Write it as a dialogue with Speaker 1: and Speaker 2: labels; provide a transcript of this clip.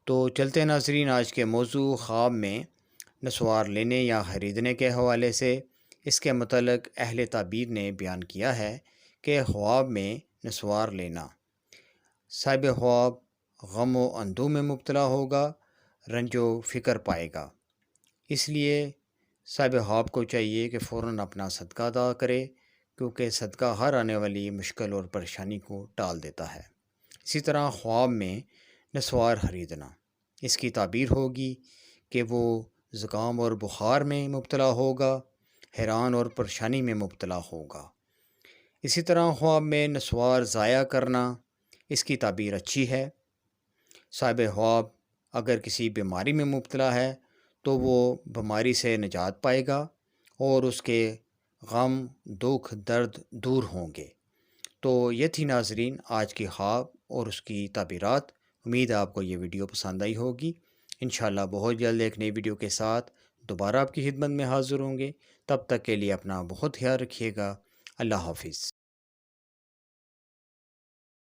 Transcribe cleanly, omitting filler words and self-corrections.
Speaker 1: تو چلتے ہیں ناظرین آج کے موضوع خواب میں نسوار لینے یا خریدنے کے حوالے سے۔ اس کے متعلق اہل تعبیر نے بیان کیا ہے کہ خواب میں نسوار لینا، صاحب خواب غم و اندوہ میں مبتلا ہوگا، رنج و فکر پائے گا۔ اس لیے صاحب خواب کو چاہیے کہ فوراً اپنا صدقہ ادا کرے، کیونکہ صدقہ ہر آنے والی مشکل اور پریشانی کو ٹال دیتا ہے۔ اسی طرح خواب میں نسوار خریدنا، اس کی تعبیر ہوگی کہ وہ زکام اور بخار میں مبتلا ہوگا، حیران اور پریشانی میں مبتلا ہوگا۔ اسی طرح خواب میں نسوار ضائع کرنا، اس کی تعبیر اچھی ہے۔ صاحب خواب اگر کسی بیماری میں مبتلا ہے تو وہ بیماری سے نجات پائے گا اور اس کے غم، دکھ، درد دور ہوں گے۔ تو یہ تھی ناظرین آج کی خواب اور اس کی تعبیرات۔ امید ہے آپ کو یہ ویڈیو پسند آئی ہوگی۔ انشاءاللہ بہت جلد ایک نئی ویڈیو کے ساتھ دوبارہ آپ کی خدمت میں حاضر ہوں گے۔ تب تک کے لیے اپنا بہت خیال رکھیے گا۔ اللہ حافظ۔